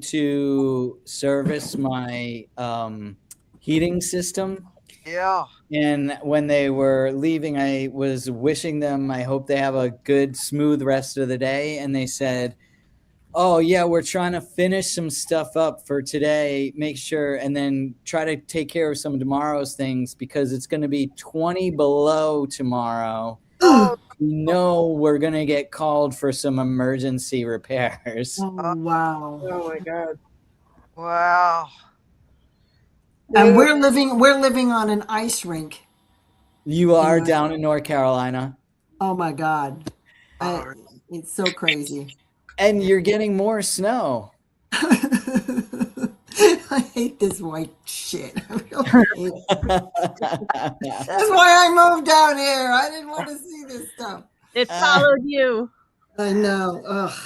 to service my heating system. Yeah. And when they were leaving, I was wishing them, I hope they have a good, smooth rest of the day. And they said, oh, yeah, we're trying to finish some stuff up for today. Make sure, and then try to take care of some of tomorrow's things because it's going to be 20 below tomorrow. Oh, We're going to get called for some emergency repairs. Oh, wow. Oh my God. wow. And we're living on an ice rink. You are Anyway. down in North Carolina. Oh my God. Oh. It's so crazy. And you're getting more snow. I hate this white shit. I really hate it. That's why I moved down here. I didn't want to see this stuff. It followed you. I know. Ugh.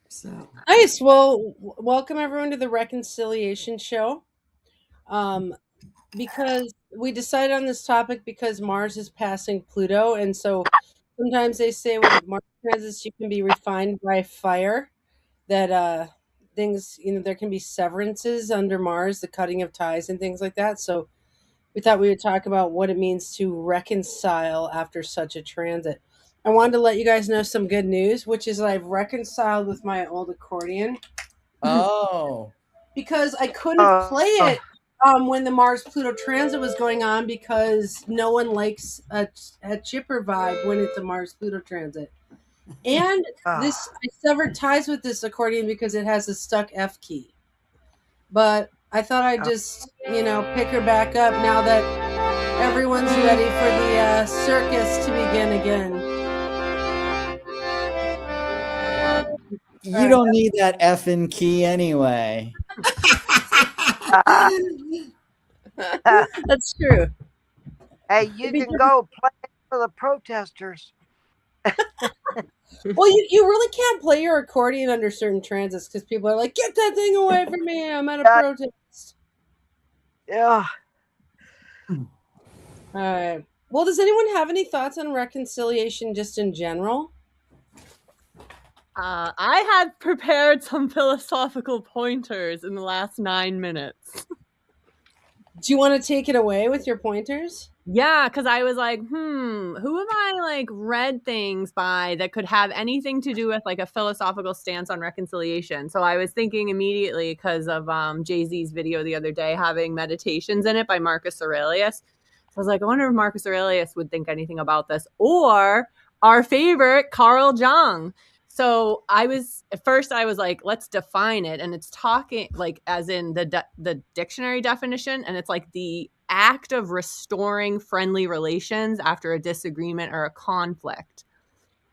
So Nice. Well, welcome everyone to the Reconciliation Show. Because we decided on this topic because Mars is passing Pluto, and so sometimes they say when Mars transits, you can be refined by fire. That things, there can be severances under Mars, the cutting of ties and things like that. So we thought we would talk about what it means to reconcile after such a transit. I wanted to let you guys know some good news, which is that I've reconciled with my old accordion. Oh. Because I couldn't play it when the Mars-Pluto transit was going on because no one likes a chipper vibe when it's a Mars-Pluto transit. And I severed ties with this accordion because it has a stuck F key. But I thought I'd just, pick her back up now that everyone's ready for the circus to begin again. You don't need that effing key anyway. That's true. Hey, you can go play for the protesters. Well, you really can't play your accordion under certain transits because people are like, get that thing away from me. I'm at a protest. Yeah. All right. Well, does anyone have any thoughts on reconciliation just in general? I had prepared some philosophical pointers in the last 9 minutes. Do you want to take it away with your pointers? Yeah, because I was like, who have I read things by that could have anything to do with a philosophical stance on reconciliation? So I was thinking immediately because of Jay-Z's video the other day having meditations in it by Marcus Aurelius. So I was like, I wonder if Marcus Aurelius would think anything about this, or our favorite Carl Jung. So at first I was like, let's define it. And it's talking as in the dictionary definition. And it's the act of restoring friendly relations after a disagreement or a conflict.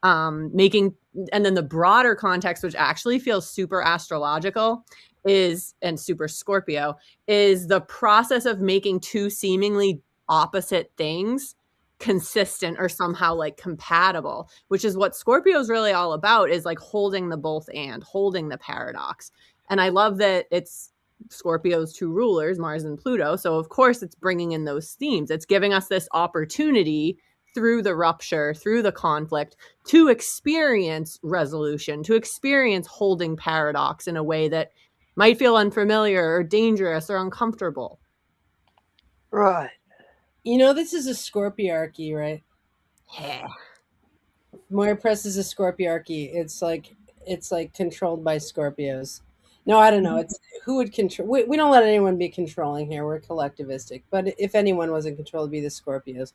And then the broader context, which actually feels super astrological and super Scorpio, is the process of making two seemingly opposite things consistent or somehow compatible, which is what Scorpio is really all about, is holding the both and holding the paradox. And I love that it's Scorpio's two rulers, Mars and Pluto. So of course it's bringing in those themes. It's giving us this opportunity through the rupture, through the conflict, to experience resolution, to experience holding paradox in a way that might feel unfamiliar or dangerous or uncomfortable. Right. This is a Scorpiarchy, right? Yeah. Moira Press is a Scorpiarchy. It's controlled by Scorpios. No, I don't know. It's who would control. We don't let anyone be controlling here. We're collectivistic. But if anyone was in control, it'd be the Scorpios.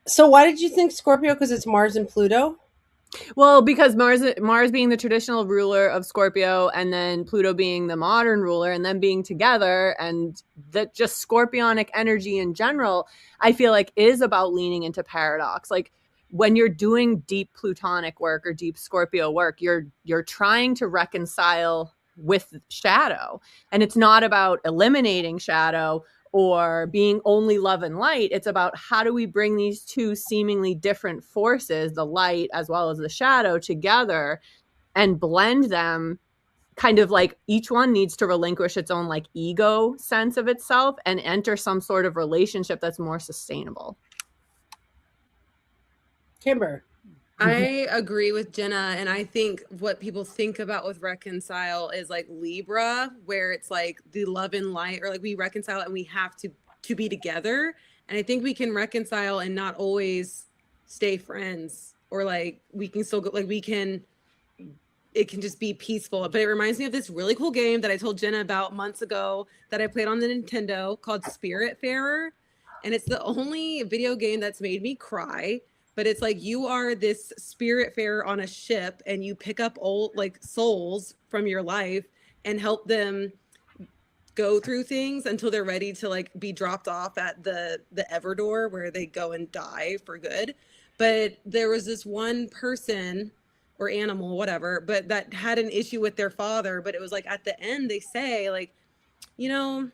So why did you think Scorpio? Because it's Mars and Pluto? Well, because Mars being the traditional ruler of Scorpio, and then Pluto being the modern ruler, and then being together, and that just scorpionic energy in general, I feel is about leaning into paradox. When you're doing deep Plutonic work or deep Scorpio work, you're trying to reconcile with shadow. And it's not about eliminating shadow or being only love and light. It's about how do we bring these two seemingly different forces, the light as well as the shadow, together and blend them, kind of each one needs to relinquish its own ego sense of itself and enter some sort of relationship that's more sustainable. Kimber. I agree with Jenna, and I think what people think about with reconcile is like Libra, where it's like the love and light, or like we reconcile and we have to be together. And I think we can reconcile and not always stay friends, or like we can still go, like we can, it can just be peaceful. But it reminds me of this really cool game that I told Jenna about months ago that I played on the Nintendo called Spiritfarer. And it's the only video game that's made me cry. But it's like you are this Spiritfarer on a ship, and you pick up old like souls from your life and help them go through things until they're ready to like be dropped off at the Everdor, where they go and die for good. But there was this one person or animal, whatever, but that had an issue with their father. But it was like at the end they say like, you know,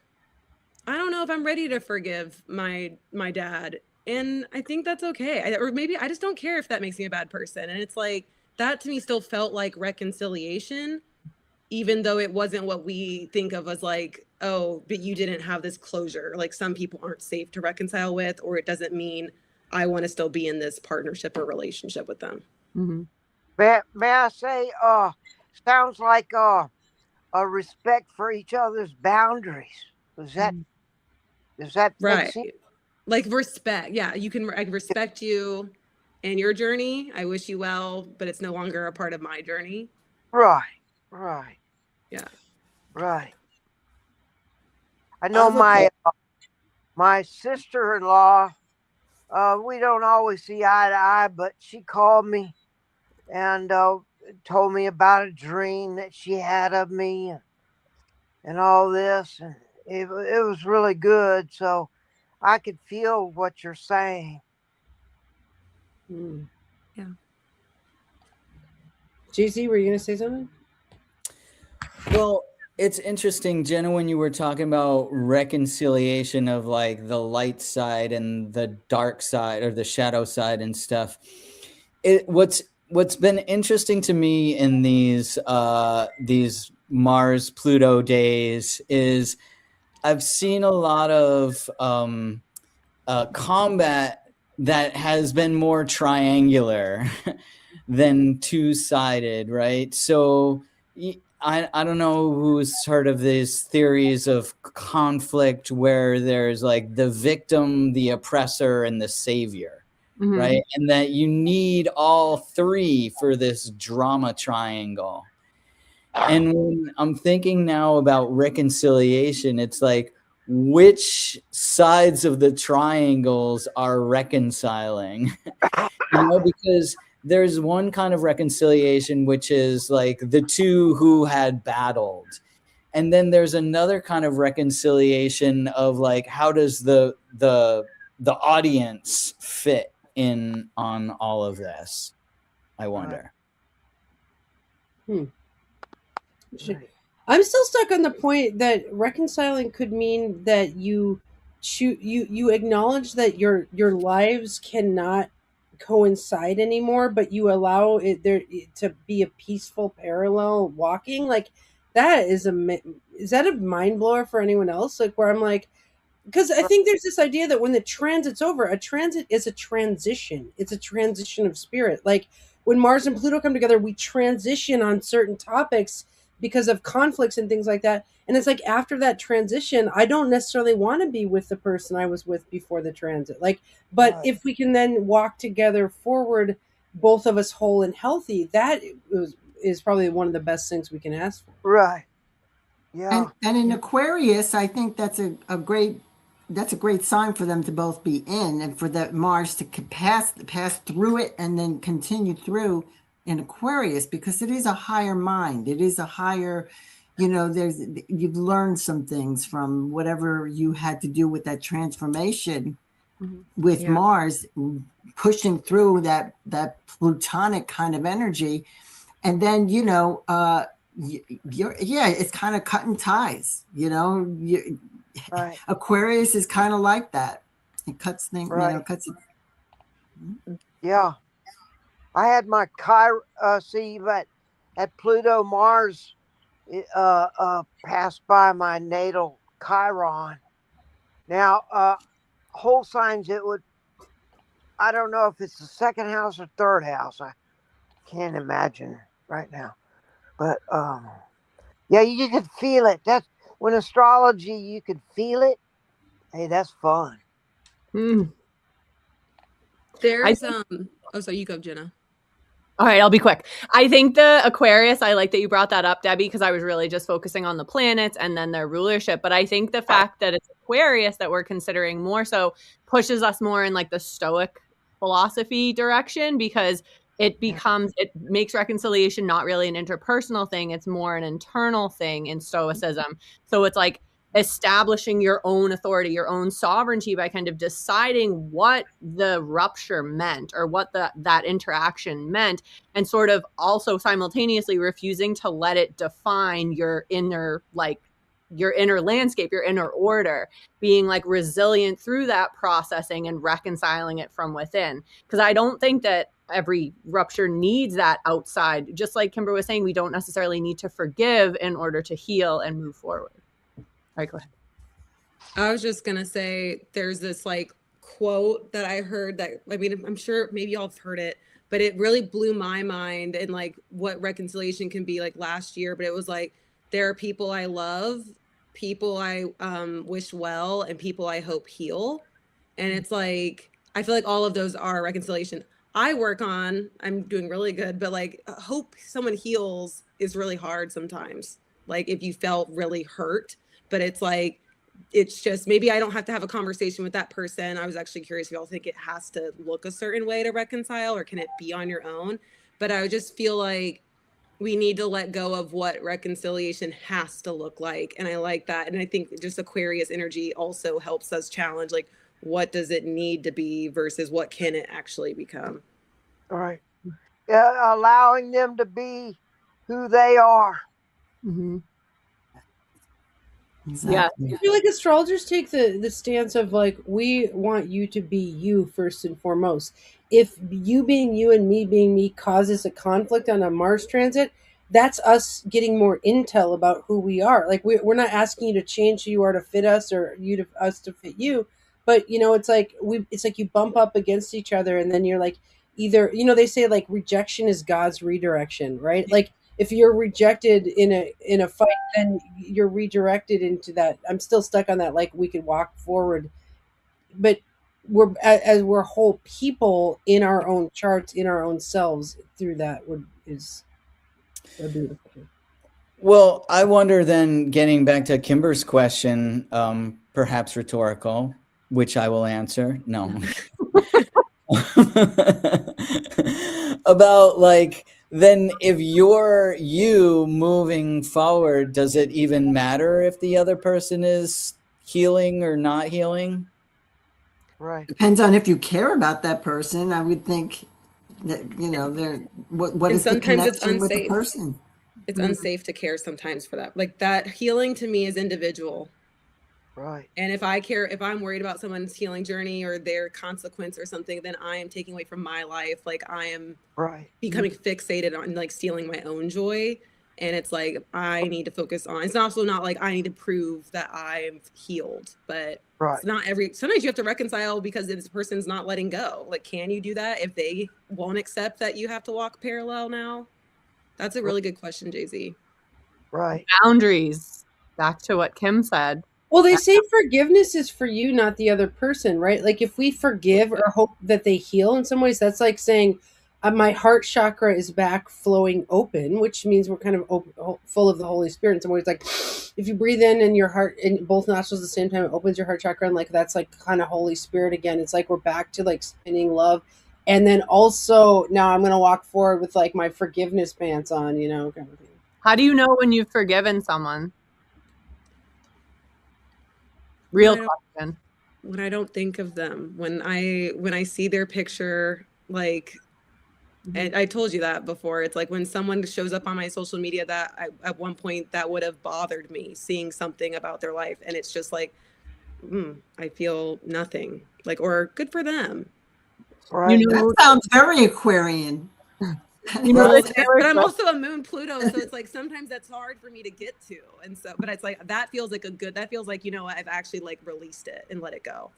I don't know if I'm ready to forgive my dad, and I think that's okay. Or maybe I just don't care if that makes me a bad person. And it's like that to me still felt like reconciliation, even though it wasn't what we think of as like, oh, but you didn't have this closure. Like some people aren't safe to reconcile with, or it doesn't mean I want to still be in this partnership or relationship with them. Mm-hmm. May I say, sounds like a respect for each other's boundaries. Is that right? sense? Like respect. Yeah, I respect you and your journey. I wish you well, but it's no longer a part of my journey. Right. Yeah. Right. I know my sister-in-law, we don't always see eye to eye, but she called me and told me about a dream that she had of me and all this. And it was really good. So I could feel what you're saying. Yeah. JC, were you going to say something? Well, it's interesting, Jenna, when you were talking about reconciliation of like the light side and the dark side or the shadow side and stuff. What's been interesting to me in these Mars-Pluto days is I've seen a lot of combat that has been more triangular than two-sided, right? So I don't know who's heard of these theories of conflict where there's like the victim, the oppressor, and the savior, right? And that you need all three for this drama triangle. And when I'm thinking now about reconciliation, it's like, which sides of the triangles are reconciling? Because there's one kind of reconciliation, which is like the two who had battled. And then there's another kind of reconciliation of like, how does the audience fit in on all of this? I wonder. I'm still stuck on the point that reconciling could mean that you acknowledge that your lives cannot coincide anymore, but you allow it to be a peaceful parallel walking. Like that is that a mind blower for anyone else? Like where I'm like, because I think there's this idea that when the transit's over, a transit is a transition. It's a transition of spirit. Like when Mars and Pluto come together, we transition on certain topics because of conflicts and things like that. And it's like after that transition, I don't necessarily want to be with the person I was with before the transit. Like, but if we can then walk together forward, both of us whole and healthy, that is probably one of the best things we can ask for. Right. Yeah. And in Aquarius, I think that's a great sign for them to both be in, and for that Mars to pass through it and then continue through in Aquarius, because it is a higher mind. It is a higher, you've learned some things from whatever you had to do with that transformation with Mars pushing through that plutonic kind of energy. And then, it's kind of cutting ties, Right. Aquarius is kind of like that. It cuts things, cuts it. Yeah. I had my at Pluto Mars passed by my natal Chiron. Now, whole signs it would, I don't know if it's the second house or third house. can't imagine right now. But yeah, you could feel it. That's when astrology, you could feel it. Hey, that's fun. Mm. There's oh, so you go, Jenna. All right, I'll be quick. I think the Aquarius, I like that you brought that up, Debbie, because I was really just focusing on the planets and then their rulership. But I think the fact that it's Aquarius that we're considering more so pushes us more in like the Stoic philosophy direction, because it makes reconciliation not really an interpersonal thing. It's more an internal thing in Stoicism. So it's like establishing your own authority, your own sovereignty by kind of deciding what the rupture meant or what that interaction meant, and sort of also simultaneously refusing to let it define your inner landscape, your inner order, being like resilient through that processing and reconciling it from within. Because I don't think that every rupture needs that outside. Just like Kimber was saying, we don't necessarily need to forgive in order to heal and move forward. All right, go ahead. I was just gonna say there's this like quote that I heard that, I mean, I'm sure maybe y'all have heard it, but it really blew my mind and like what reconciliation can be like last year. But it was like, there are people I love, people I wish well, and people I hope heal. And it's like, I feel like all of those are reconciliation. I'm doing really good, but like hope someone heals is really hard sometimes. Like if you felt really hurt, but it's like, it's just maybe I don't have to have a conversation with that person. I was actually curious if y'all think it has to look a certain way to reconcile, or can it be on your own? But I would just feel like we need to let go of what reconciliation has to look like. And I like that. And I think just Aquarius energy also helps us challenge, like, what does it need to be versus what can it actually become? All right. Yeah, allowing them to be who they are. Mm-hmm. Exactly. I feel like astrologers take the stance of like, we want you to be you first and foremost. If you being you and me being me causes a conflict on a Mars transit, that's us getting more intel about who we are. Like we're not asking you to change who you are to fit us, or us to fit you. But it's like you bump up against each other, and then you're like, either they say like rejection is God's redirection, right? Like if you're rejected in a fight, then you're redirected into that. I'm still stuck on that. Like we could walk forward, but we're whole people in our own charts, in our own selves. Through that is a beautiful thing. Well, I wonder then, getting back to Kimber's question, perhaps rhetorical, which I will answer. No. About like, then if you're you moving forward, does it even matter if the other person is healing or not healing? Right. Depends on if you care about that person. I would think that what And is the sometimes it's connection with the unsafe. person? It's unsafe to care sometimes for that. Like that healing to me is individual. Right. And if I'm worried about someone's healing journey or their consequence or something, then I am taking away from my life. Like I am becoming fixated on like stealing my own joy. And it's like, I need to focus on, it's also not like I need to prove that I'm healed, but it's not sometimes you have to reconcile because this person's not letting go. Like, can you do that if they won't accept that you have to walk parallel now? That's a really good question, Jay-Z. Right. Boundaries. Back to what Kim said. Well, they say forgiveness is for you, not the other person, right? Like if we forgive or hope that they heal in some ways, that's like saying my heart chakra is back flowing open, which means we're kind of full of the Holy Spirit in some ways. Like if you breathe in your heart in both nostrils at the same time, it opens your heart chakra, and like that's like kind of Holy Spirit again. It's like we're back to like spinning love. And then also now I'm going to walk forward with like my forgiveness pants on, kind of thing. How do you know when you've forgiven someone? Real question. When I don't think of them, when I see their picture, like, and I told you that before, it's like when someone shows up on my social media that at one point that would have bothered me, seeing something about their life, and it's just like, I feel nothing, like, or good for them. Right. That sounds very Aquarian. But I'm also a moon Pluto, so it's like sometimes that's hard for me to get to, and so, but it's like that feels like that feels like I've actually like released it and let it go.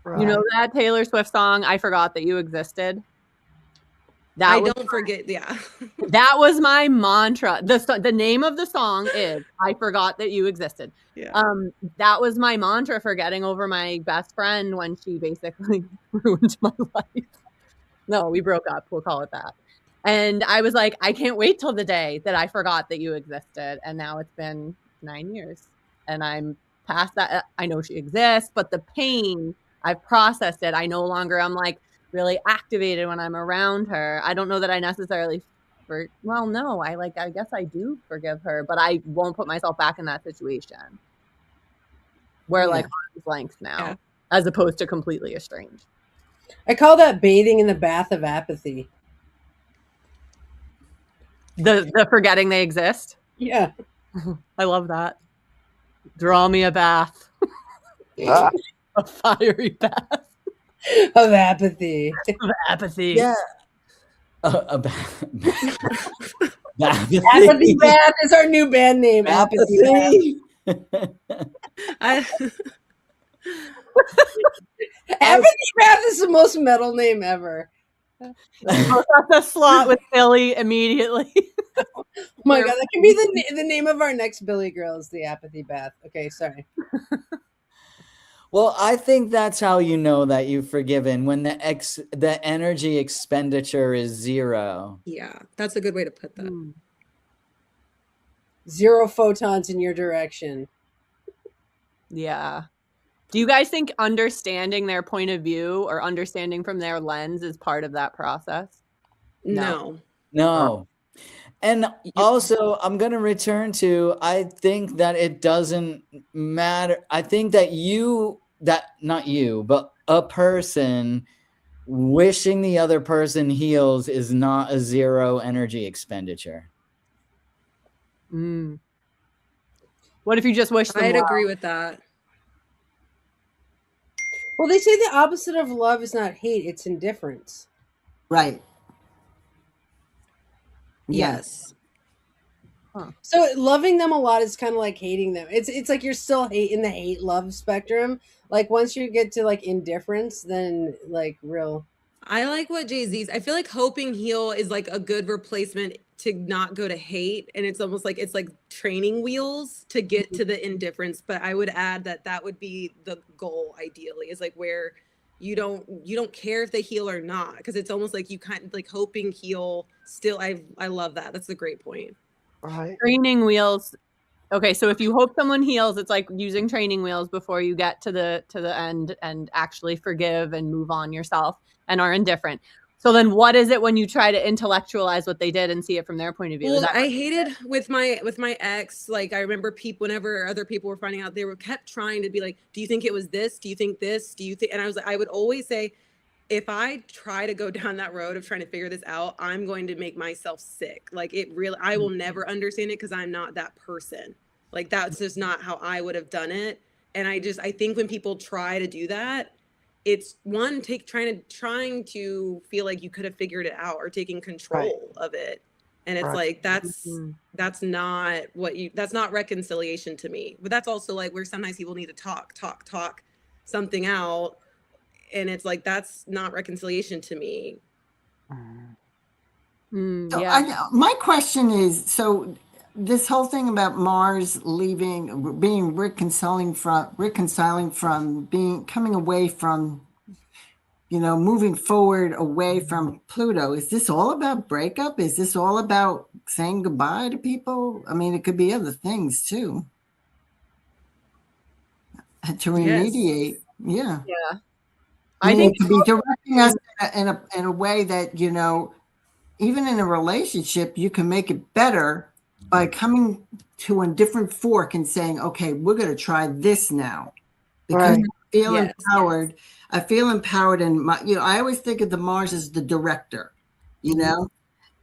Right. You know that Taylor Swift song, "I Forgot That You Existed"? That was don't forget. Yeah. that was my mantra. The name of the song is "I Forgot That You Existed." Yeah. That was my mantra for getting over my best friend when she basically ruined my life. No, we broke up. We'll call it that. And I was like, I can't wait till the day that I forgot that you existed. And now it's been 9 years, and I'm past that. I know she exists, but the pain, I've processed it. I no longer am like really activated when I'm around her. I don't know that I necessarily no, I guess I do forgive her, but I won't put myself back in that situation. We're like arm's length now, as opposed to completely estranged. I call that bathing in the bath of apathy. The forgetting they exist. Yeah. I love that. Draw me a bath. Ah, A fiery bath Of apathy. of apathy. Yeah. Apathy Bath is our new band name. Apathy Bath. I, Apathy Bath is the most metal name ever. Goes up the slot with Billy immediately. Oh my god, that can be the name of our next Billy Girl is the Apathy Bath. Okay, sorry. Well, I think that's how you know that you've forgiven, when the energy expenditure is 0. yeah, that's a good way to put that. 0 photons in your direction. Yeah. Do you guys think understanding their point of view or understanding from their lens is part of that process? No. No. And also, I'm going to return to, I think that it doesn't matter. I think that not you, but a person wishing the other person heals is not a 0 energy expenditure. What if you just wish them I'd well? agree with that. Well, they say the opposite of love is not hate, it's indifference. Right. Yes. So loving them a lot is kind of like hating them. It's like you're still in the hate love spectrum. Like once you get to like indifference, then like real. I like what Jay-Z's. I feel like hoping heal is like a good replacement to not go to hate. And it's almost like it's like training wheels to get to the indifference. But I would add that would be the goal ideally, is like where you don't care if they heal or not. Because it's almost like you kind of like hoping heal still. I love that. That's a great point. right. Training wheels. Okay, so if you hope someone heals, it's like using training wheels before you get to the end and actually forgive and move on yourself and are indifferent. So then what is it when you try to intellectualize what they did and see it from their point of view? Well, I hated with my ex, like I remember people, whenever other people were finding out, they were kept trying to be like, do you think it was this? Do you think this? Do you think? And I was like, I would always say, if I try to go down that road of trying to figure this out, I'm going to make myself sick. Like I will never understand it because I'm not that person. Like that's just not how I would have done it. And I think when people try to do that, it's one trying to feel like you could have figured it out or taking control of it. And it's like, that's not that's not reconciliation to me. But that's also like where sometimes people need to talk something out. And it's like, that's not reconciliation to me. So my question is, so this whole thing about Mars leaving, being reconciling from coming away from, moving forward away from Pluto, is this all about breakup? Is this all about saying goodbye to people? I mean, it could be other things too. To remediate. Yeah. I think to be directing us in a way that, even in a relationship, you can make it better by coming to a different fork and saying, okay, we're going to try this now. Because I feel empowered. I feel empowered. And I always think of the Mars as the director,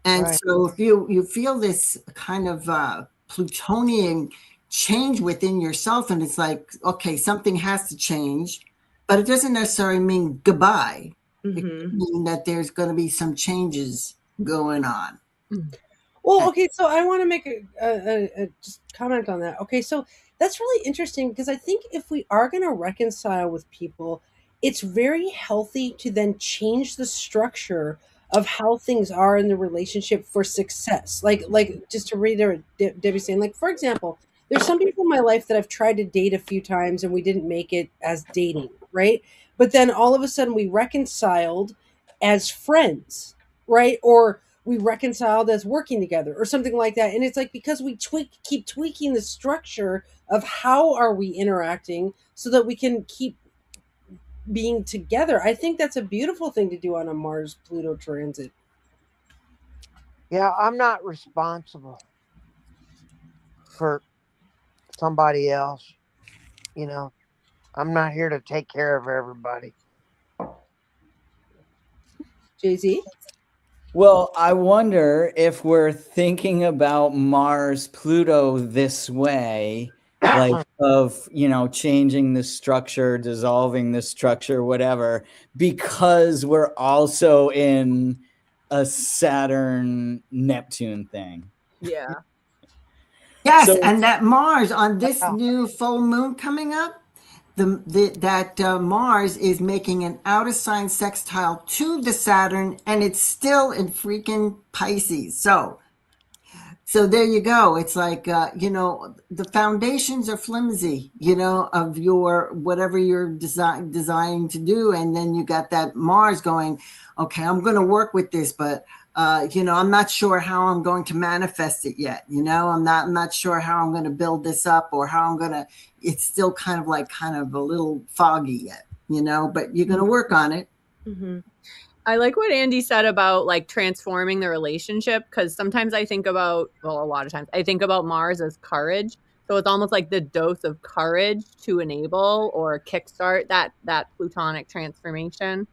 And so if you feel this kind of Plutonian change within yourself, and it's like, okay, something has to change. But it doesn't necessarily mean goodbye. It could mean that there's going to be some changes going on. Well, okay, so I want to make a just comment on that. Okay, so that's really interesting because I think if we are going to reconcile with people, it's very healthy to then change the structure of how things are in the relationship for success. Like just to reiterate Debbie saying, like, for example, there's some people in my life that I've tried to date a few times and we didn't make it as dating, right? But then all of a sudden we reconciled as friends, right? Or we reconciled as working together or something like that. And it's like, because we keep tweaking the structure of how are we interacting so that we can keep being together. I think that's a beautiful thing to do on a Mars Pluto transit. Yeah, I'm not responsible for somebody else. You know, I'm not here to take care of everybody. Jay-Z? Well, I wonder if we're thinking about Mars Pluto this way, like of, changing the structure, dissolving the structure, whatever, because we're also in a Saturn Neptune thing. Yeah. Yes, So- and that Mars on this Yeah. new full moon coming up, that Mars is making an outer sign sextile to the Saturn, and it's still in freaking Pisces. So there you go. It's like, the foundations are flimsy, of your whatever you're designing to do. And then you got that Mars going, okay, I'm going to work with this, but, I'm not sure how I'm going to manifest it yet. I'm not sure how I'm going to build this up or how I'm going to, it's still kind of a little foggy yet, but you're going to work on it. Mm-hmm. I like what Andy said about like transforming the relationship, because sometimes I think about, well, a lot of times I think about Mars as courage. So it's almost like the dose of courage to enable or kickstart that plutonic transformation.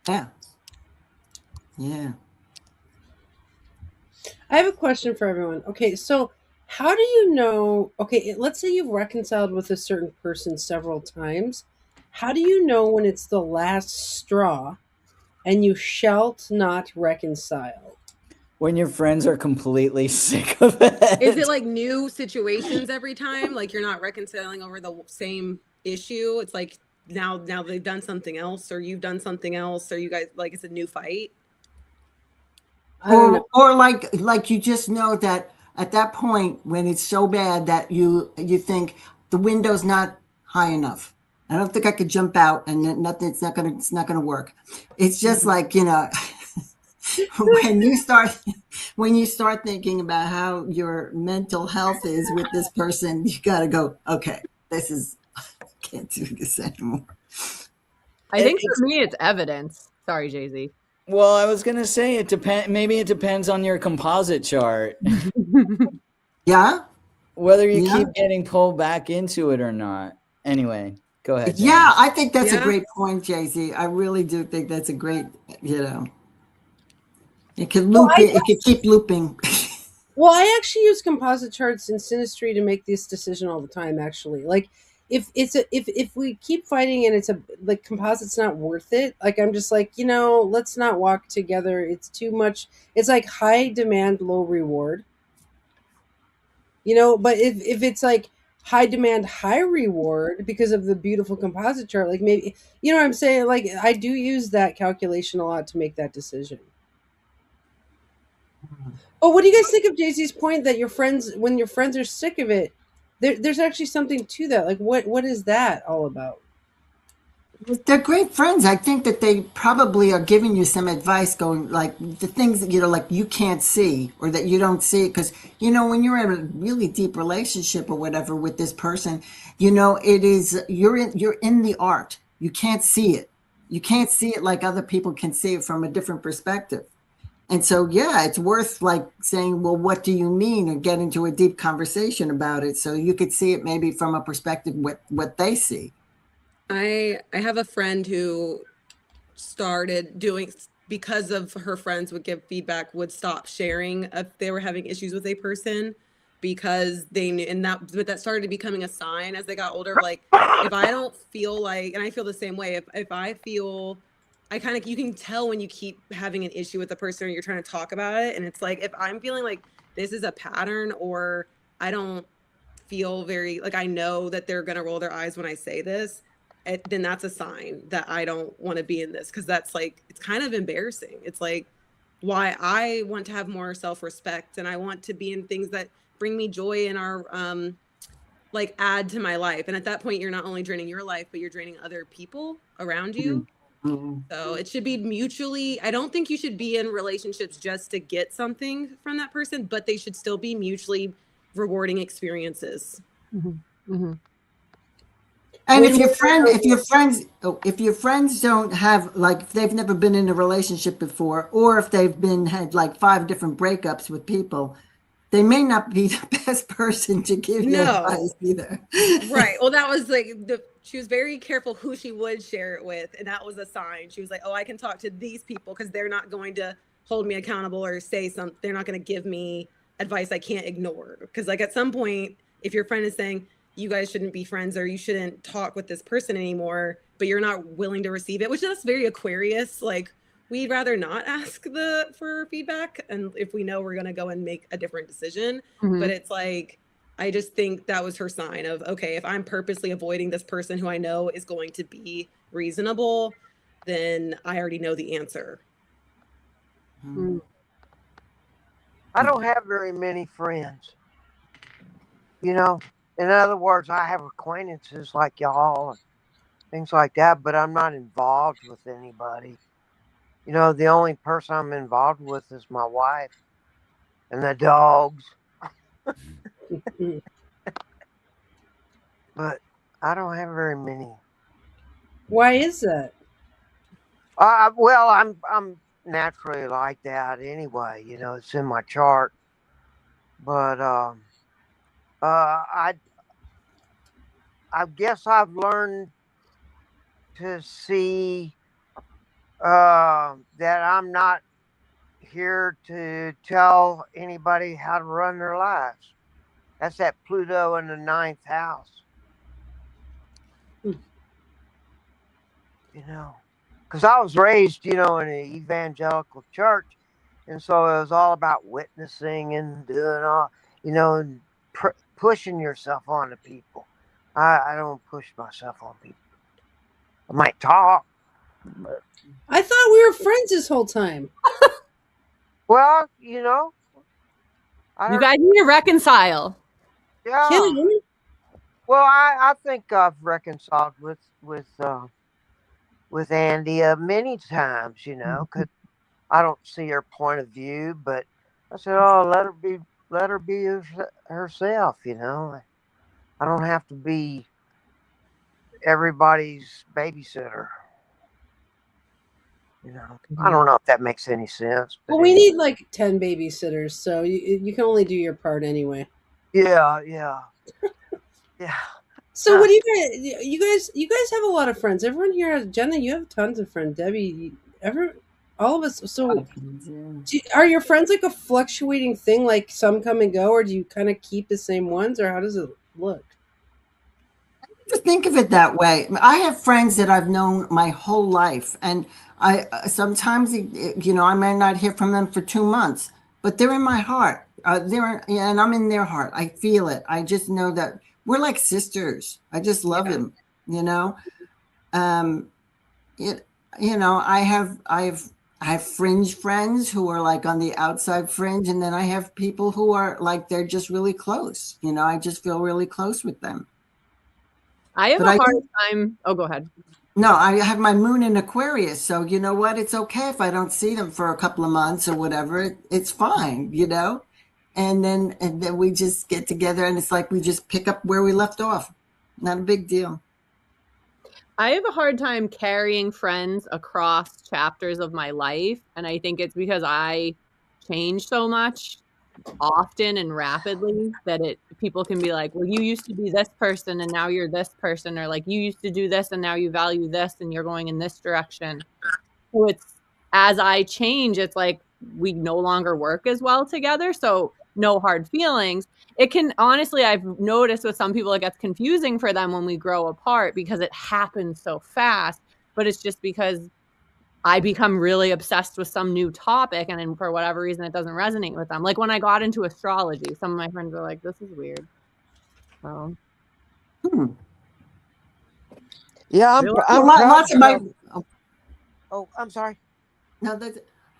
Yeah. Yeah. I have a question for everyone. Okay, so how do you know? Okay, let's say you've reconciled with a certain person several times. How do you know when it's the last straw and you shalt not reconcile? When your friends are completely sick of it. Is it like new situations every time? Like you're not reconciling over the same issue? It's like now they've done something else, or you've done something else, or you guys like it's a new fight. I don't know. Or like you just know that at that point when it's so bad that you think the window's not high enough. I don't think I could jump out, and then nothing. It's not gonna work. It's just like when you start thinking about how your mental health is with this person, you got to go. Okay, I can't do this anymore. I think for me it's evidence. Sorry, Jay-Z. Well, I was gonna say maybe it depends on your composite chart. Yeah. Whether you Yeah. keep getting pulled back into it or not. Anyway, go ahead. Jen. Yeah, I think that's a Yeah. great point, Jay-Z. I really do think that's a great, it could loop it could keep looping. Well, I actually use composite charts in Synastry to make this decision all the time. Actually, like if we keep fighting and it's like composite's not worth it. Like I'm just like let's not walk together. It's too much. It's like high demand, low reward. But if it's like high demand, high reward because of the beautiful composite chart, like maybe what I'm saying. Like I do use that calculation a lot to make that decision. Oh, what do you guys think of Jay-Z's point that when your friends are sick of it, there's actually something to that. Like what is that all about? They're great friends. I think that they probably are giving you some advice, going like the things that like you can't see or that you don't see, because when you're in a really deep relationship or whatever with this person, it is you're in the art. You can't see it. You can't see it like other people can see it from a different perspective. And so, yeah, it's worth like saying, well, what do you mean? And get into a deep conversation about it. So you could see it maybe from a perspective what they see. I have a friend who started doing, because of her friends would give feedback, would stop sharing if they were having issues with a person because they knew, but that started becoming a sign as they got older. Like if I don't feel like, and I feel the same way, if I feel, you can tell when you keep having an issue with the person or you're trying to talk about it. And it's like, if I'm feeling like this is a pattern, or I don't feel very, like I know that they're going to roll their eyes when I say this, then that's a sign that I don't want to be in this. Cause that's like, it's kind of embarrassing. It's like, why I want to have more self-respect, and I want to be in things that bring me joy and are like add to my life. And at that point, you're not only draining your life, but you're draining other people around you. Mm-hmm. So it should be mutually. I don't think you should be in relationships just to get something from that person, but they should still be mutually rewarding experiences. And if your friends don't have, like, if they've never been in a relationship before, or if they've had like 5 different breakups with people, they may not be the best person to give you advice either. Right. Well, that was like she was very careful who she would share it with, and that was a sign. She was like, "Oh, I can talk to these people because they're not going to hold me accountable or say something. They're not going to give me advice I can't ignore." Because like at some point, if your friend is saying you guys shouldn't be friends or you shouldn't talk with this person anymore, but you're not willing to receive it, which that's very Aquarius. Like we'd rather not ask for feedback, and if we know we're going to go and make a different decision. But it's like, I just think that was her sign of, okay, if I'm purposely avoiding this person who I know is going to be reasonable, then I already know the answer. I don't have very many friends. You know, in other words, I have acquaintances like y'all and things like that, but I'm not involved with anybody. You know, the only person I'm involved with is my wife and the dogs. But I don't have very many. Why is that? Well, I'm naturally like that anyway. You know, it's in my chart. But I guess I've learned to see that I'm not here to tell anybody how to run their lives. That's that Pluto in the 9th house. You know, because I was raised, you know, in an evangelical church, and so it was all about witnessing and doing all, you know, and pushing yourself onto people. I don't push myself on people. I might talk, but I thought we were friends this whole time. well, you know, You guys need to reconcile. Yeah. Kidding? Well, I think I've reconciled with Andy many times, you know, because I don't see her point of view, but I said, "Oh, let her be herself," you know. I don't have to be everybody's babysitter. You know, I don't know if that makes any sense. But Well, we need like 10 babysitters, so you can only do your part anyway. Yeah. So what do you guys have a lot of friends. Everyone here has, Jenna, you have tons of friends. Debbie, all of us. So are your friends like a fluctuating thing, like some come and go, or do you kind of keep the same ones, or how does it look? Just think of it that way. I have friends that I've known my whole life, and I sometimes, you know, I may not hear from them for 2 months, but they're in my heart. And I'm in their heart. I feel it. I just know that we're like sisters. I just love them. You know, you know, I have fringe friends who are like on the outside fringe, and then I have people who are like they're just really close. You know, I just feel really close with them. I have a hard time. Oh, go ahead. No, I have my moon in Aquarius, so you know what? It's okay if I don't see them for a couple of months or whatever. It's fine, you know. And then we just get together, and it's like we just pick up where we left off. Not a big deal. I have a hard time carrying friends across chapters of my life, and I think it's because I change so much often and rapidly that people can be like, well, you used to be this person and now you're this person, or like you used to do this and now you value this and you're going in this direction. So it's, as I change, it's like we no longer work as well together. So no hard feelings. It can, honestly, I've noticed with some people it gets confusing for them when we grow apart because it happens so fast, but it's just because I become really obsessed with some new topic, and then for whatever reason it doesn't resonate with them. Like when I got into astrology, some of my friends were like, "This is weird." So, yeah, I'm lots of my. Oh, I'm sorry. No,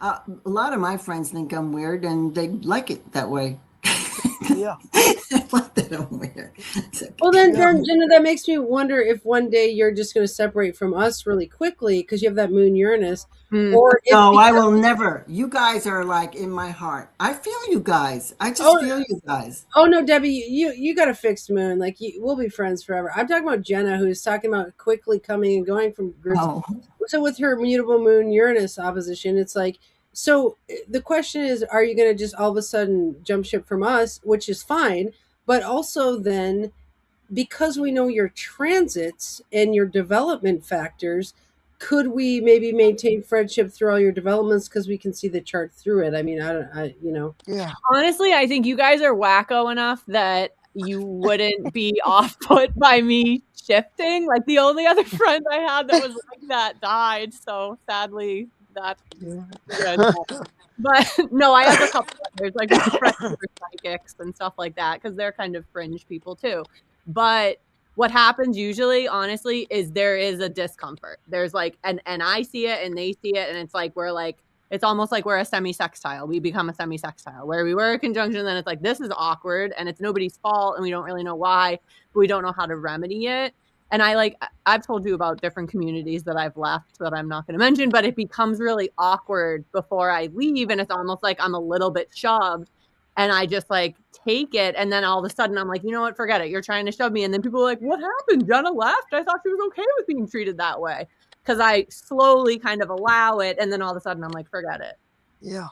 A lot of my friends think I'm weird, and they like it that way. Yeah. I like that I'm weird. It's like, Well, then, Yeah. Jenna, that makes me wonder if one day you're just going to separate from us really quickly because you have that moon Uranus, Hmm. or if no, I because, will never. You guys are like in my heart. I feel you guys. I just oh, feel you guys. oh no, Debbie, you got a fixed moon. Like we'll be friends forever. I'm talking about Jenna, who's talking about quickly coming and going from groups. Oh, So with her mutable moon Uranus opposition, it's like so. The question is, are you going to just all of a sudden jump ship from us, which is fine, but also then because we know your transits and your development factors, could we maybe maintain friendship through all your developments because we can see the chart through it? I mean, I don't, Yeah. Honestly, I think you guys are wacko enough that you wouldn't be off put by me shifting. Like the only other friend I had that was like that died. So sadly, that's good. But no, I have a couple others. Like my friends who are psychics and stuff like that because they're kind of fringe people too. But what happens usually, honestly, is there is a discomfort. There's like, and I see it and they see it, and it's like we're like, it's almost like we're a semi-sextile. We become a semi-sextile where we were a conjunction, then it's like this is awkward and it's nobody's fault and we don't really know why, but we don't know how to remedy it. And I've told you about different communities that I've left that I'm not going to mention, but it becomes really awkward before I leave. And it's almost like I'm a little bit shoved and I just like take it. And then all of a sudden I'm like, you know what, forget it. You're trying to shove me. And then people are like, what happened? Jenna left. I thought she was okay with being treated that way. Because I slowly kind of allow it. And then all of a sudden I'm like, forget it. Yeah.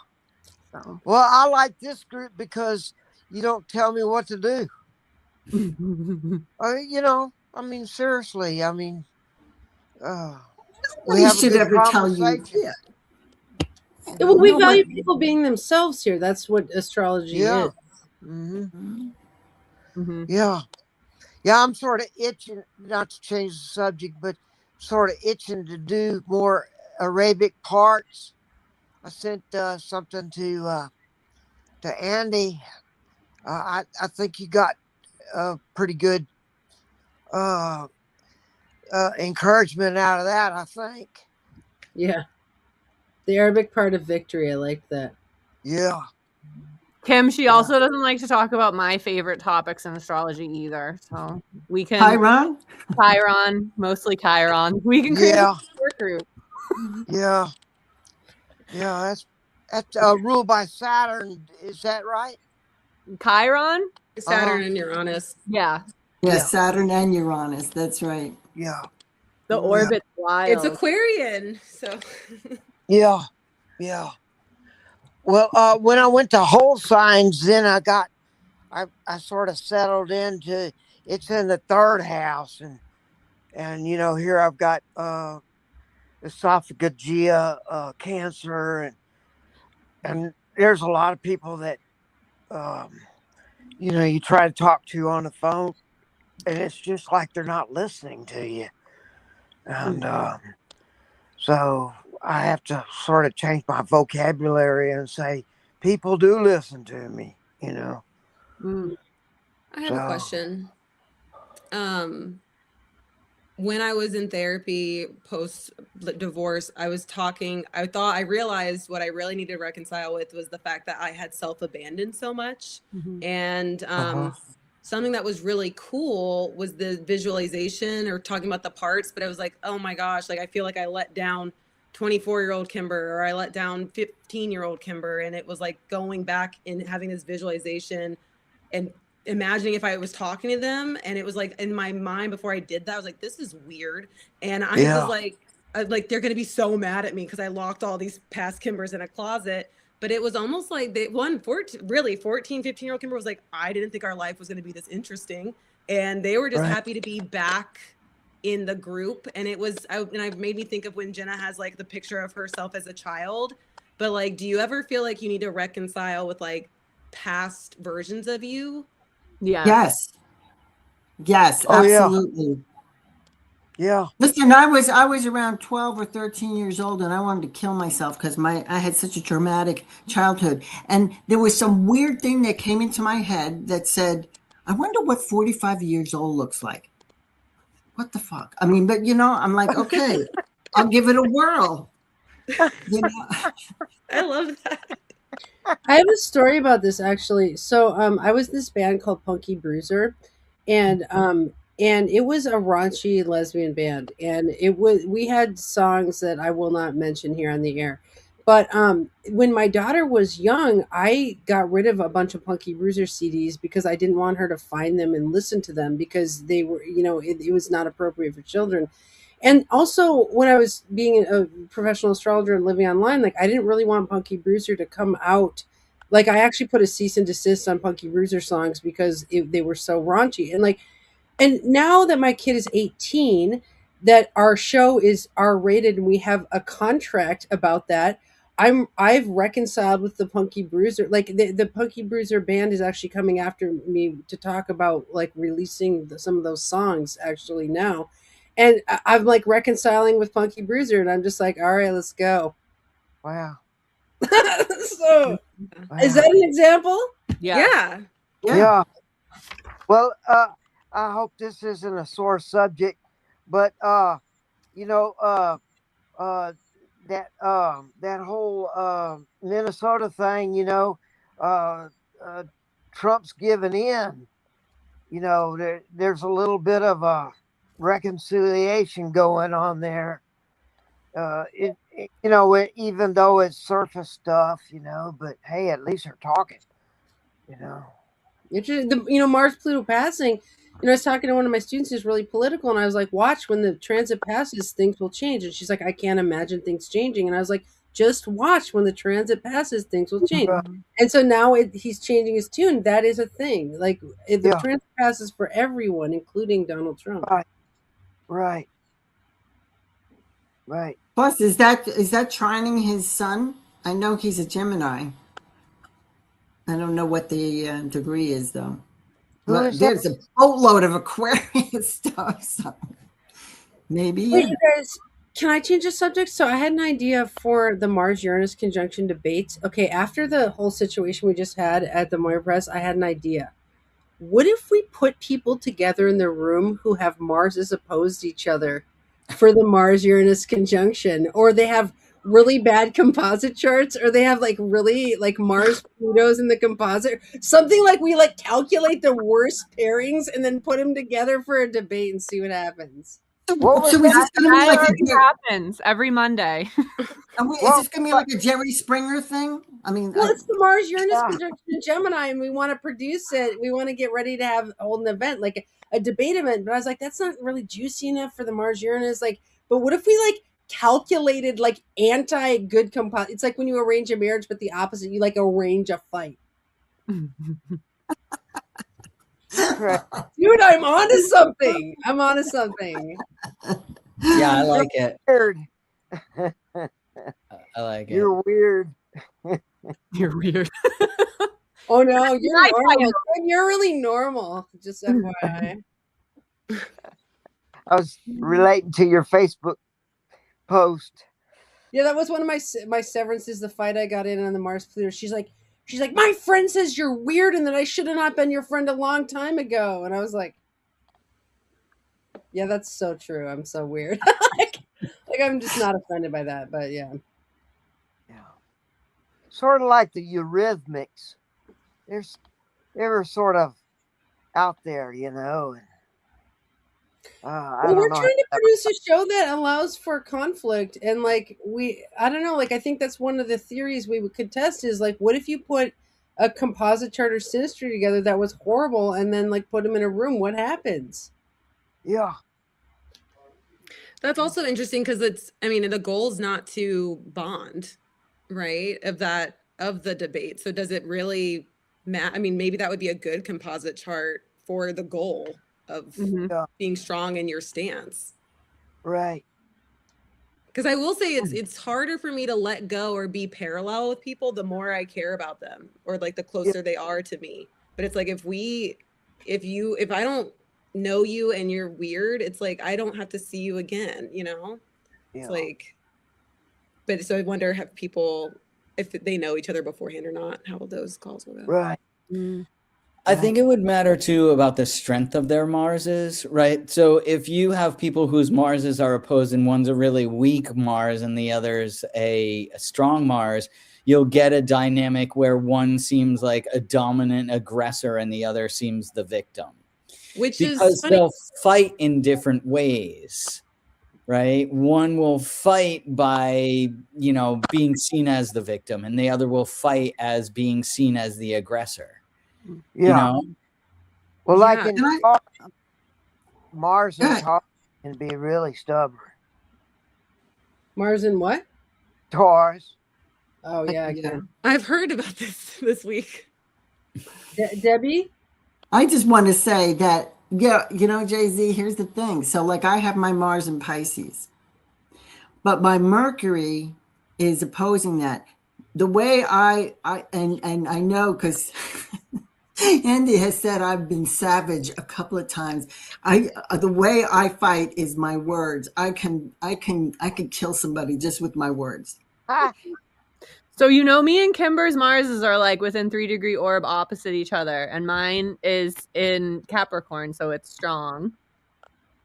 So. Well, I like this group because you don't tell me what to do. I mean, seriously. I mean, we nobody have a should good ever tell you. conversation. Yeah. well, we Nobody- value people being themselves here. That's what astrology Yeah. is. Mm-hmm. Mm-hmm. Yeah. Yeah, I'm sort of itching, not to change the subject, but sort of itching to do more Arabic parts. I sent something to Andy. I think you got pretty good encouragement out of that, I think. Yeah, the Arabic part of victory. I like that. Yeah. Kim, she also doesn't like to talk about my favorite topics in astrology either. So we can Chiron, mostly Chiron. We can create a work group. Yeah. Yeah, that's ruled by Saturn. Is that right? Chiron? Saturn and Uranus. Yeah. Yeah, Saturn and Uranus. That's right. Yeah. The orbit's wild. It's Aquarian, so. Yeah. Yeah. Well, when I went to whole signs, then I sort of settled into it's in the third house, and here I've got esophageal cancer, and there's a lot of people that you try to talk to on the phone, and it's just like they're not listening to you, and so I have to sort of change my vocabulary and say people do listen to me. I have a question. When I was in therapy post divorce, I realized what I really needed to reconcile with was the fact that I had self-abandoned so much. And something that was really cool was the visualization or talking about the parts, but I was like, oh my gosh, like I feel like I let down 24-year-old Kimber, or I let down 15-year-old Kimber. And it was like going back and having this visualization and imagining if I was talking to them, and it was like in my mind before I did that, I was like, this is weird. And I was like, they're gonna be so mad at me because I locked all these past Kimbers in a closet. But it was almost like 14, 15-year-old Kimber was like, I didn't think our life was gonna be this interesting. And they were just happy to be back in the group. And it made me think of when Jenna has like the picture of herself as a child. But like, do you ever feel like you need to reconcile with like past versions of you? Yeah. Yes, absolutely. Yeah. Listen, I was around 12 or 13 years old, and I wanted to kill myself because I had such a traumatic childhood. And there was some weird thing that came into my head that said, I wonder what 45 years old looks like. What the fuck? I mean, but I'm like, okay, I'll give it a whirl. You know, I love that. I have a story about this actually. So I was in this band called Punky Bruiser, and it was a raunchy lesbian band, and we had songs that I will not mention here on the air. But when my daughter was young, I got rid of a bunch of Punky Bruiser CDs because I didn't want her to find them and listen to them because they were, it was not appropriate for children. And also, when I was being a professional astrologer and living online, like I didn't really want Punky Bruiser to come out. Like I actually put a cease and desist on Punky Bruiser songs because they were so raunchy. And now that my kid is 18, that our show is R rated and we have a contract about that. I've reconciled with the Punky Bruiser. Like the Punky Bruiser band is actually coming after me to talk about like releasing some of those songs actually now. And I'm like reconciling with Punky Bruiser, and I'm just like, all right, let's go. Wow. So, Wow. is that an example? Yeah. Yeah. Well, I hope this isn't a sore subject, but you know, that whole Minnesota thing, Trump's giving in. There's a little bit of a reconciliation going on there. Even though it's surface stuff, but hey, at least they're talking. It's just, Mars-Pluto passing. I was talking to one of my students who's really political, and I was like, watch when the transit passes, things will change. And she's like, I can't imagine things changing. And I was like, just watch when the transit passes, things will change. Right. And so now he's changing his tune. That is a thing. Like if the Yeah. transit passes for everyone, including Donald Trump. Right. plus, is that trining his sun? I know he's a Gemini. I don't know what the degree is though. Who But is that? there's a boatload of Aquarius stuff. So maybe. Wait, Yeah. you guys, can I change the subject? So I had an idea for the Mars-Uranus conjunction debates. Okay, after the whole situation we just had at the Moyer Press, I had an idea. What if we put people together in the room who have Marses opposed each other for the Mars-Uranus conjunction, or they have really bad composite charts, or they have like really like Mars Plutos in the composite, something like we like calculate the worst pairings and then put them together for a debate and see what happens. What was So is this going to be That like already happens every Monday. is this going to be like a Jerry Springer thing? I mean, Well, it's the Mars-Uranus Yeah. conjunction in Gemini, and we want to produce it. We want to get ready to hold an event, like a debate event. But I was like, that's not really juicy enough for the Mars-Uranus. Like, but what if we like calculated like anti-good composite? It's like when you arrange a marriage, but the opposite. You like arrange a fight. correct? Dude, I'm onto something. I'm onto something. Yeah, I like it. Weird. I like it. You're weird. You're weird. Oh no, you're I normal. You're really normal. Just FYI. I was relating to your Facebook post. Yeah, that was one of my severances. The fight I got in on the Mars-Pluto. She's like, my friend says you're weird and that I should have not been your friend a long time ago. And I was like, yeah, that's so true. I'm so weird. like I'm just not offended by that. But yeah. Sort of like the Eurythmics. They were sort of out there, and I Well, don't we're know. trying to produce a show that allows for conflict, and like I don't know, like I think that's one of the theories we could test is like, what if you put a composite chart or synastry together that was horrible, and then like put them in a room? What happens? Yeah. That's also interesting because the goal is not to bond, right? Of the debate. So does it really matter? I mean, maybe that would be a good composite chart for the goal of being strong in your stance. Right. Because I will say it's harder for me to let go or be parallel with people the more I care about them or like the closer they are to me. But it's like if I don't know you and you're weird, it's like I don't have to see you again, Yeah. It's like, but so I wonder if people, if they know each other beforehand or not, how those calls will go. Right. I think it would matter too about the strength of their Marses, right? So if you have people whose Marses are opposed and one's a really weak Mars and the other's a strong Mars, you'll get a dynamic where one seems like a dominant aggressor and the other seems the victim. Which Because is funny. they'll fight in different ways, right? One will fight by, being seen as the victim, and the other will fight as being seen as the aggressor. Yeah. Well, like Yeah. in Mars and Taurus can be really stubborn. Mars and what? Taurus. Oh yeah, I can. I've heard about this week. Debbie? I just want to say that, Jay-Z, here's the thing. So like I have my Mars in Pisces, but my Mercury is opposing that. The way I know, because Andy has said I've been savage a couple of times. The way I fight is my words. I can kill somebody just with my words. So me and Kimber's Marses are like within 3-degree orb opposite each other, and mine is in Capricorn, so it's strong.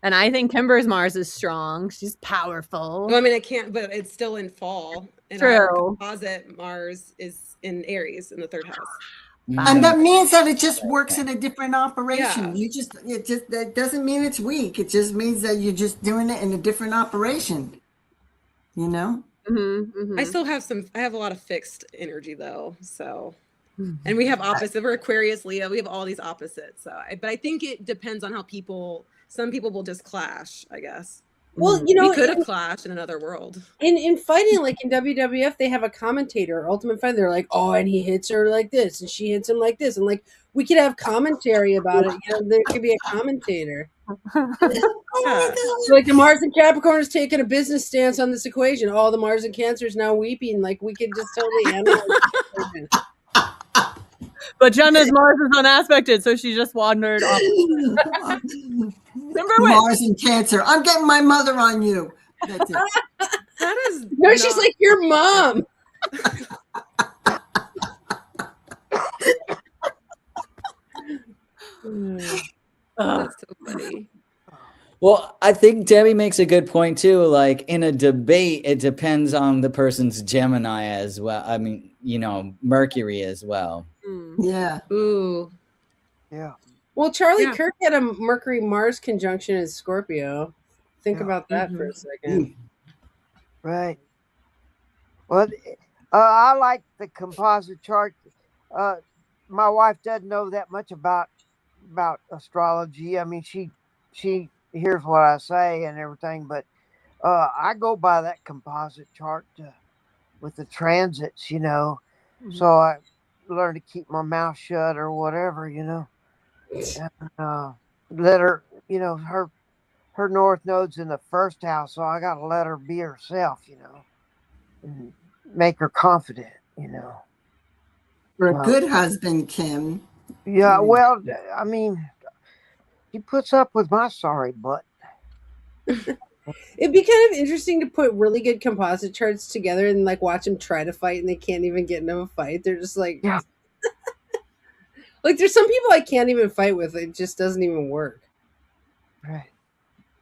And I think Kimber's Mars is strong. She's powerful. Well, I mean, it can't, but it's still in fall. And our composite Mars is in Aries in the 3rd house. And that means that it just works in a different operation. Yeah. That doesn't mean it's weak. It just means that you're just doing it in a different operation. I still have I have a lot of fixed energy though. So, and we have opposite. We're Aquarius, Leo. We have all these opposites. So, but I think it depends on how some people will just clash, I guess. Well, we could have clashed in another world. In fighting, like in WWF, they have a commentator, Ultimate Fighter. They're like, oh, and he hits her like this, and she hits him like this, and like we could have commentary about it. There could be a commentator. Like the Mars and Capricorn is taking a business stance on this equation. All the Mars and Cancer is now weeping. Like we could just totally analyze the But Jenna's Mars is unaspected, so she just wandered off. Mars and Cancer. I'm getting my mother on you. That's it. That is she's like your mom. That's so funny. Well, I think Debbie makes a good point too. Like in a debate, it depends on the person's Gemini as well. I mean, Mercury as well. Yeah. Ooh. Yeah. Well, Charlie Kirk had a Mercury-Mars conjunction in Scorpio. Think about that for a second. Right. Well, I like the composite chart. My wife doesn't know that much about astrology. I mean, she hears what I say and everything, but I go by that composite chart with the transits, So I learn to keep my mouth shut or whatever, and, let her, her north node's in the 1st house, so I got to let her be herself, and make her confident, For a good husband, Kim. Yeah, well, I mean, he puts up with my sorry butt. It'd be kind of interesting to put really good composite charts together and like watch them try to fight and they can't even get into a fight. They're just like, like there's some people I can't even fight with. It just doesn't even work. Right.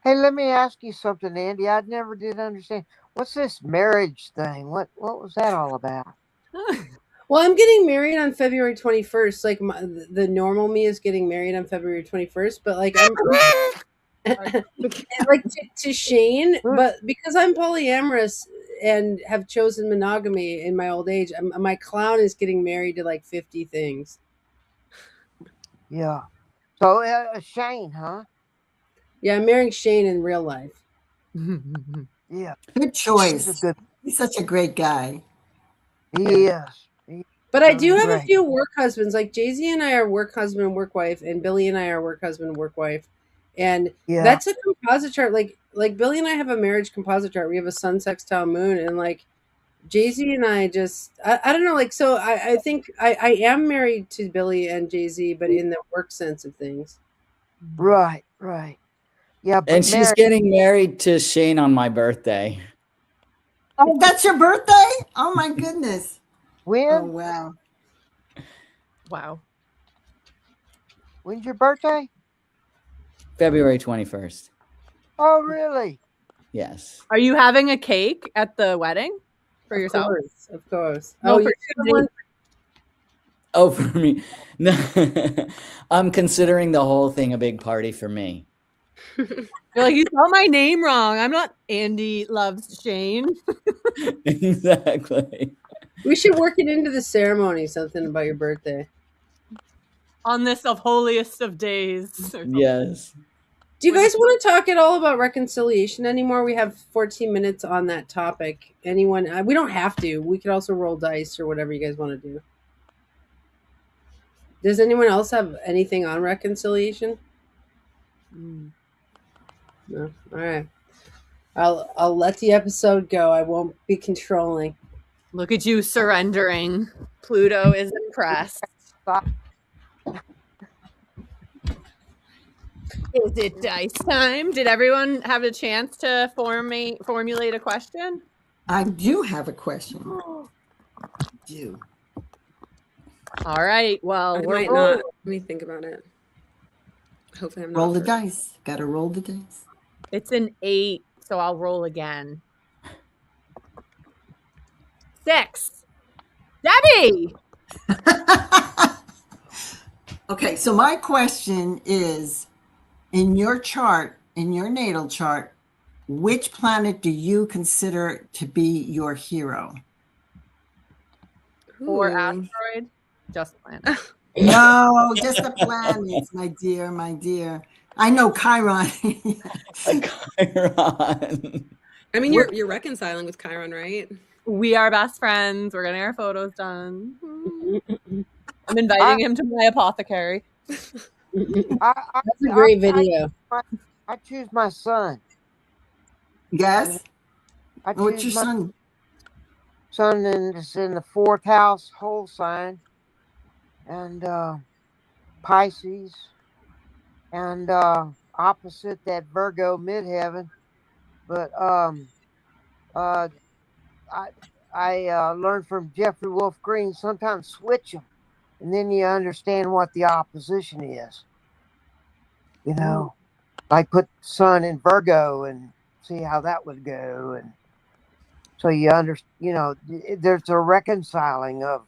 Hey, let me ask you something, Andy. I never did understand. What's this marriage thing? What was that all about? Well, I'm getting married on February 21st. Like the normal me is getting married on February 21st, but like I'm like to Shane, but because I'm polyamorous and have chosen monogamy in my old age, my clown is getting married to like 50 things. Yeah. So Shane, huh? Yeah, I'm marrying Shane in real life. Yeah. Good choice. He's such a great guy. He is. But I do have a few work husbands. Like Jay-Z and I are work husband and work wife, and Billy and I are work husband and work wife. And that's a composite chart. Like Billy and I have a marriage composite chart. We have a sun sextile moon, and like Jay-Z and I just I don't know, like so I think I am married to Billy and Jay-Z, but in the work sense of things. Right. Yeah, and she's getting married to Shane on my birthday. Oh, that's your birthday? Oh my goodness. When? Oh wow. Wow. When's your birthday? February 21st. Oh, really? Yes. Are you having a cake at the wedding for yourself? Of course. No, Oh, for you Susie. one. Oh, for me. No. I'm considering the whole thing a big party for me. You're like, you spelled my name wrong. I'm not Andy loves Shane. Exactly. We should work it into the ceremony. Something about your birthday. On this of holiest of days. or something. Yes. Do you guys want to talk at all about reconciliation anymore? We have 14 minutes on that topic. Anyone? We don't have to. We could also roll dice or whatever you guys want to do. Does anyone else have anything on reconciliation? No. All right. I'll let the episode go. I won't be controlling. Look at you surrendering. Pluto is impressed. Is it dice time? Did everyone have a chance to formulate a question? I do have a question. Do. All right. Well, I we're might rolling. not. Let me think about it. Hopefully, I'm not. Roll the first. dice. Got to roll the dice. It's an 8, so I'll roll again. 6. Debbie! Okay, so my question is, in your chart, in your natal chart, which planet do you consider to be your hero? Or Ooh. asteroid? Just planet. No, just the planets, my dear, my dear. I know Chiron. Chiron. I mean, you're reconciling with Chiron, right? We are best friends. We're getting our photos done. I'm inviting him to my apothecary. That's a great video. I choose my son. Yes. I What's choose your my son? son is in the 4th house whole sign, and Pisces, and opposite that Virgo midheaven. But I learned from Jeffrey Wolf Green, sometimes switch them, and then you understand what the opposition is. You know, like put Sun in Virgo and see how that would go, and so you understand. You know, there's a reconciling of.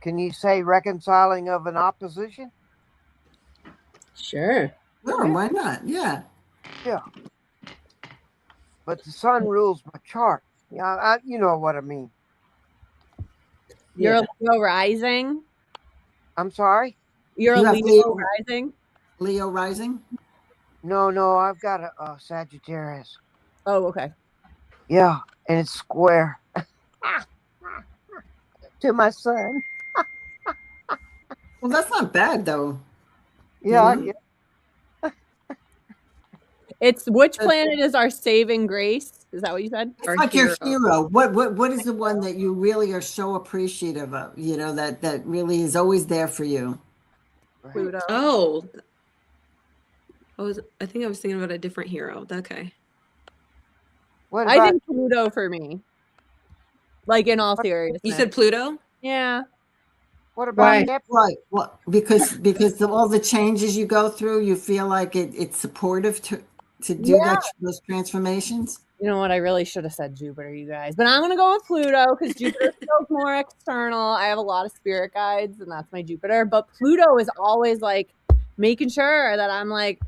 Can you say reconciling of an opposition? Sure. Sure, why not? Yeah. Yeah. But the sun rules my chart. Yeah, you know what I mean. You're Yeah. a Leo rising? I'm sorry? You're a You have Leo rising? Leo rising? No, I've got a Sagittarius. Oh, okay. Yeah, and it's square to my sun. Well, that's not bad, though. Yeah, Mhm. yeah. It's which planet is our saving grace? Is that what you said? It's Our like your hero. hero. What is the one that you really are so appreciative of? You know, that really is always there for you. Right. Pluto. Oh, I think I was thinking about a different hero. Okay. What I about think Pluto for me. Like in all seriousness. You said Pluto? Yeah. what about Right. Neptune? Right. Well, because all the changes you go through, you feel like it's supportive to do those transformations. You know what? I really should have said Jupiter, you guys. But I'm going to go with Pluto because Jupiter feels more external. I have a lot of spirit guides, and that's my Jupiter. But Pluto is always like making sure that I'm like,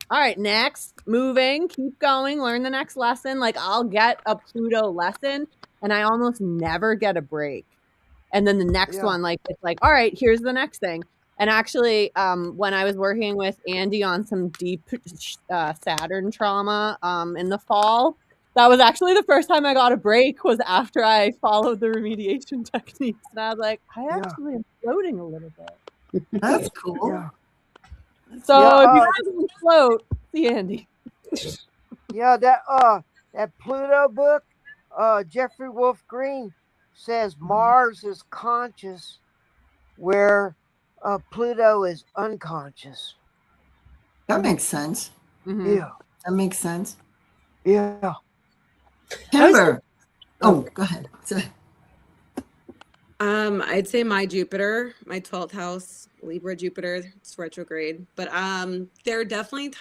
all right, next, moving, keep going, learn the next lesson. Like I'll get a Pluto lesson, and I almost never get a break. And then the next one, like it's like, all right, here's the next thing. And actually, when I was working with Andy on some deep Saturn trauma in the fall, that was actually the first time I got a break was after I followed the remediation techniques. And I was like, I actually am floating a little bit. That's cool. Yeah. So if you guys want to float, see Andy. Yeah, that Pluto book, Jeffrey Wolf Green says Mars is conscious where Pluto is unconscious. That makes sense. Mm-hmm. Yeah. That makes sense. Yeah. Kimber. Oh, go ahead. I'd say my Jupiter, my 12th house, Libra Jupiter, it's retrograde. But there are definitely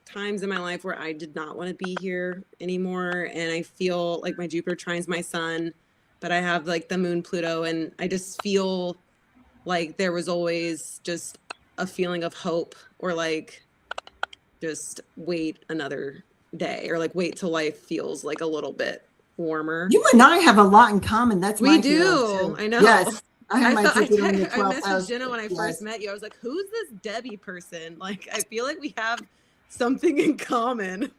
times in my life where I did not want to be here anymore, and I feel like my Jupiter trines my sun, but I have like the moon Pluto, and I just feel like there was always just a feeling of hope, or like just wait another day, or like wait till life feels like a little bit warmer. You and I have a lot in common. That's We my hero, do. too. I know. Yes. I have my thought Jupiter in the I 12th messaged house. Jenna when I Yes. first met you. I was like, "Who's this Debbie person?" Like, I feel like we have something in common.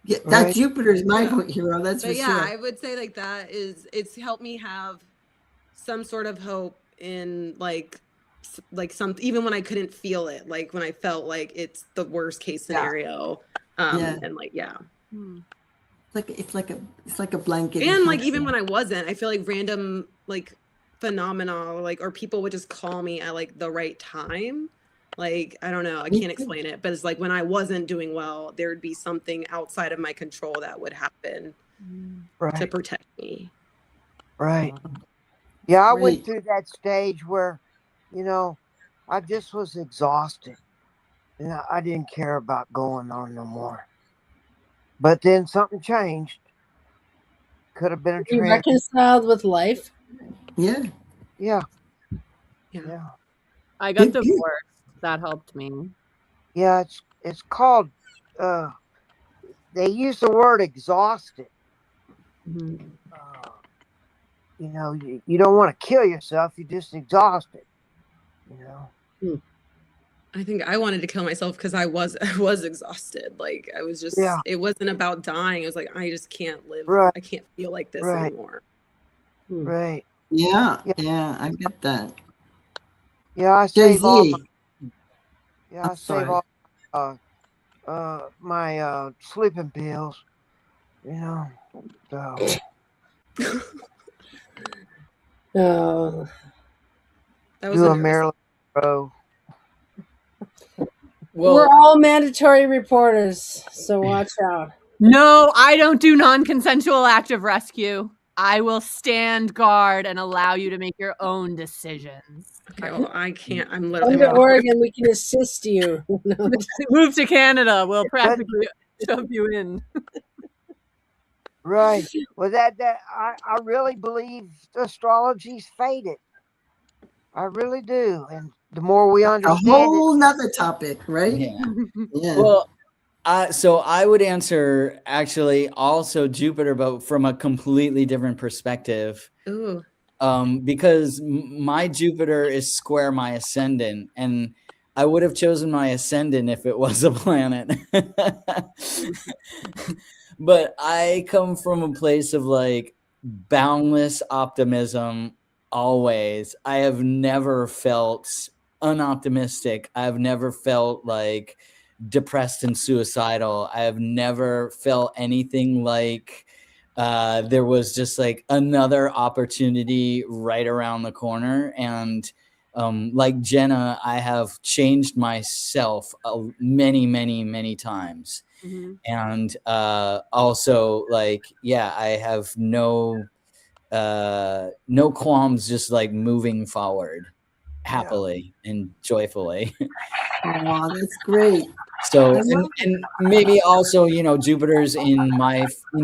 Yeah, that Right. Jupiter is my Yeah. hero. That's But for yeah, sure. I would say like it's helped me have some sort of hope in like some, even when I couldn't feel it, like when I felt like it's the worst case Yeah. scenario. Yeah. And like, yeah. It's like a blanket. And like even when I wasn't, I feel like random like phenomena, like, or people would just call me at like the right time. Like, I don't know, I can't explain it, but it's like when I wasn't doing well, there would be something outside of my control that would happen to Right. protect me. Right. Yeah, I went Great. through that stage where, you know, I just was exhausted. And I didn't care about going on no more. But then something changed. Could have been a You trend. reconciled with life. Yeah. Yeah. Yeah. Yeah. I got divorced. That helped me. Yeah, it's called they use the word exhausted. Mhm. You know, you don't want to kill yourself, you're just exhausted. You know. I think I wanted to kill myself because I was exhausted. Like I was just, Yeah. it wasn't about dying. It was like, I just can't live. Right. I can't feel like this Right. anymore. Right. Yeah. Yeah. Yeah. I get that. Yeah, I save all my, Jay-Z. yeah, I I'm save sorry. all my sleeping pills. You know. So Oh, That was do a a nervous. Maryland row. we're Well, all mandatory reporters, so watch out. No, I don't do non-consensual active rescue. I will stand guard and allow you to make your own decisions. Okay, well, I can't. I'm Come literally. to Yeah. Oregon, we can assist you. No, Move to Canada. We'll practically shove you in. Right. Well, that I really believe astrology's faded. I really do. And the more we A understand it, whole nother topic, right? yeah. Yeah. Well, so I would answer actually also Jupiter, but from a completely different perspective. Ooh. Because my Jupiter is square my ascendant, and I would have chosen my ascendant if it was a planet. But I come from a place of like boundless optimism always. I have never felt unoptimistic. I've never felt like depressed and suicidal. I have never felt anything like there was just like another opportunity right around the corner. And like Jenna, I have changed myself many, many, many times. Mhm. And also like, yeah, I have no qualms just like moving forward happily and joyfully. Oh, that's great. So, I love and maybe also, you know, Jupiter's in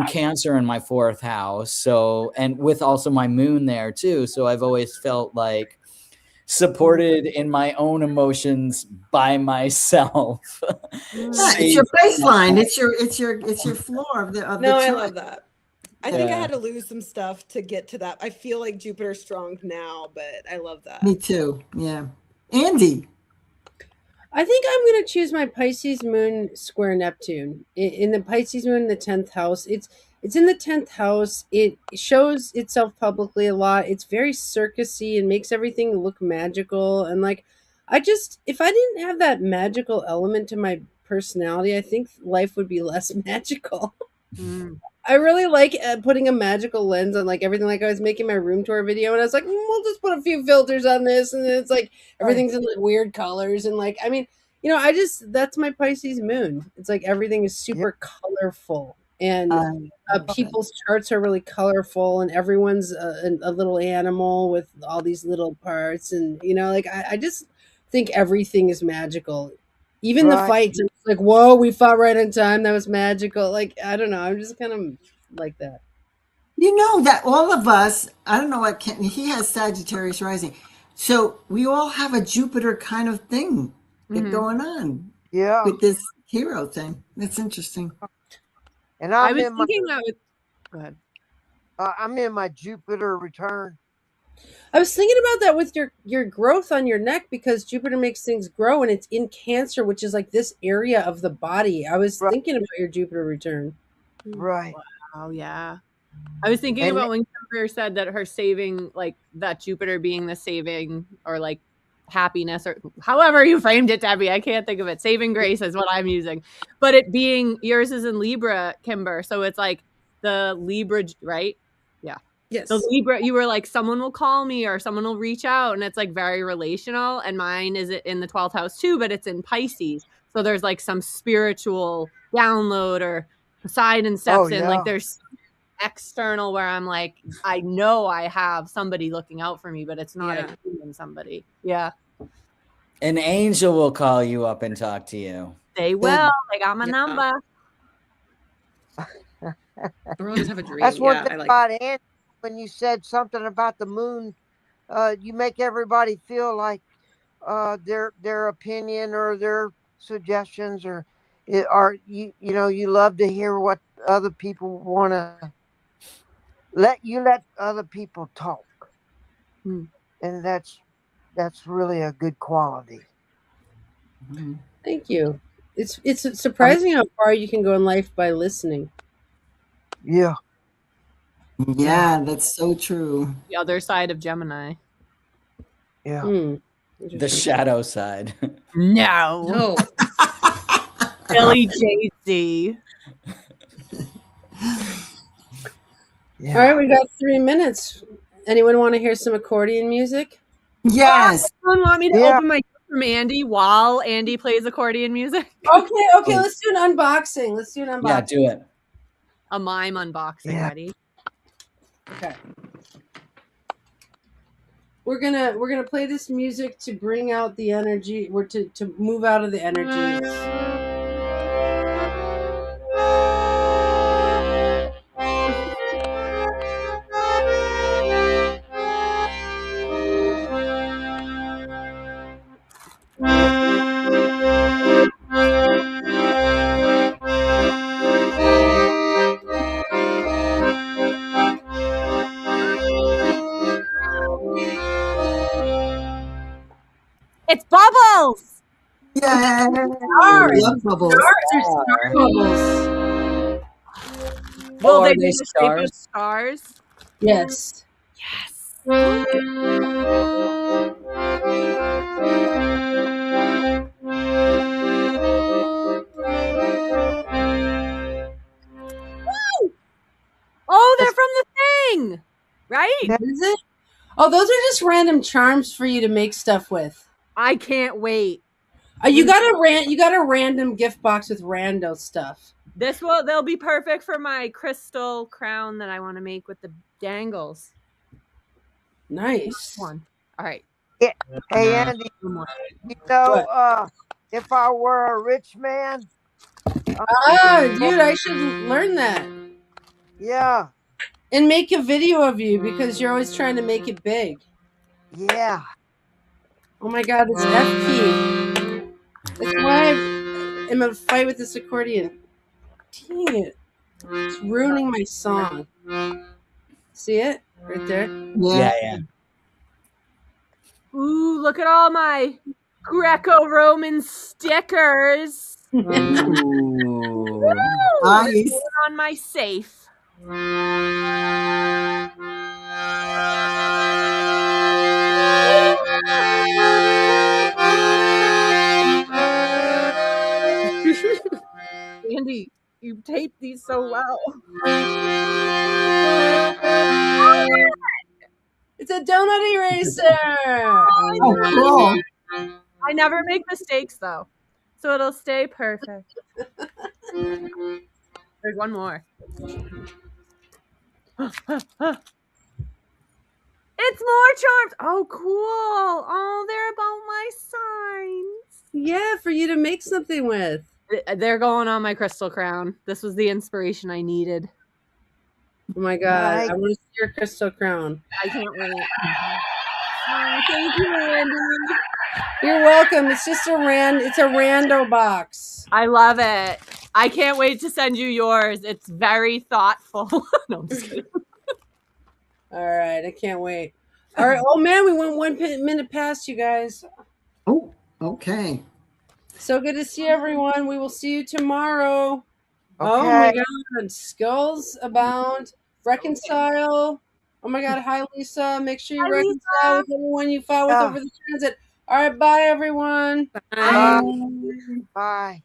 Cancer in my 4th house. So, and with also my moon there too. So I've always felt like supported in my own emotions by myself. Yeah, it's Safe your in my baseline. heart. It's your floor of the No, I chart. love that. I think I Yeah. had to lose some stuff to get to that. I feel like Jupiter's strong now, but I love that. Me too. Yeah. Andy. I think I'm going to choose my Pisces moon square Neptune. In the Pisces moon in the 10th house, it's in the 10th house. It shows itself publicly a lot. It's very circusy and makes everything look magical. And like, if I didn't have that magical element to my personality, I think life would be less magical. Mm. I really like putting a magical lens on like everything. Like I was making my room tour video, and I was like, we'll just put a few filters on this, and then it's like everything's in like weird colors, and like I mean, that's my Pisces moon. It's like everything is super colorful, and people's charts are really colorful, and everyone's a little animal with all these little parts, and like I just think everything is magical. Even the Right. fights, it's like, whoa, we fought right on time. That was magical. Like, I don't know. I'm just kind of like that. You know that all of us, I don't know what Ken, he has Sagittarius rising. So we all have a Jupiter kind of thing going on Yeah. with this hero thing. That's interesting. And I I'm was in my thinking that with. Go ahead. I'm in my Jupiter return. I was thinking about that with your growth on your neck, because Jupiter makes things grow, and it's in Cancer, which is like this area of the body. I was Right. thinking about your Jupiter return. Right. Oh yeah. I was thinking And about when Kimber said that her saving, like that Jupiter being the saving or like happiness or however you framed it, Debbie. I can't think of it. Saving grace is what I'm using. But it being yours is in Libra, Kimber. So it's like the Libra, right? Yeah. Yes. The Libra, you were like, someone will call me or someone will reach out, and it's like very relational. And mine is in the 12th house too, but it's in Pisces. So there's like some spiritual download, or Poseidon steps in. Like there's external where I'm like, I know I have somebody looking out for me, but it's not a human somebody. Yeah. An angel will call you up and talk to you. They will. They got my number. Or I'll just have a dream. That's one thing I like about Andy. When you said something about the moon, you make everybody feel like their opinion or their suggestions or you love to hear what other people want to let other people talk. And that's really a good quality. Thank you. It's surprising how far you can go in life by listening. Yeah. Yeah, that's so true. The other side of Gemini. Yeah. The shadow side. No. Billy JC. All right, we got 3 minutes. Anyone want to hear some accordion music? Yes. Someone want me to open my from Andy while Andy plays accordion music? Okay, let's do an unboxing. Yeah, do it. A mime unboxing. Ready? Okay. We're gonna play this music to bring out the energy, or to move out of the energies. It's bubbles. Yeah. Stars. Bubbles. Star bubbles. Will they are be they the shape of stars? stars? Yes. Oh, they're from the thing, right? Is it? Oh, those are just random charms for you to make stuff with. I can't wait. You got a random gift box with rando stuff. They'll be perfect for my crystal crown that I want to make with the dangles. Nice. One. All right. Yeah. Hey Andy, if I were a rich man. Dude, I should learn that. Yeah. And make a video of you, because you're always trying to make it big. Yeah. Oh my god, it's F key. That's why I'm in a fight with this accordion. Dang it. It's ruining my song. See it? Right there? Yeah. Ooh, look at all my Greco-Roman stickers. Ooh. Nice. On my safe. Andy, you taped these so well. It's a donut eraser. Oh, cool. I never make mistakes though, so it'll stay perfect. There's one more. It's more charms. Oh, cool. Oh, they're about my signs. Yeah, for you to make something with. They're going on my crystal crown. This was the inspiration I needed. Oh my god, Right. I want to see your crystal crown. I can't wait. Oh, thank you, Andy. You're welcome. It's just it's a rando box. I love it. I can't wait to send you yours. It's very thoughtful. No, I'm just kidding. All right, I can't wait. All right. Oh man, we went 1 minute past, you guys. Oh, okay. So good to see everyone. We will see you tomorrow. Oh my god, skulls abound. Reconcile. Oh my god, hi Lisa. Make sure you Hi, reconcile Lisa. with everyone you fought with Yeah. over the transit. All right, bye everyone. Bye. Bye.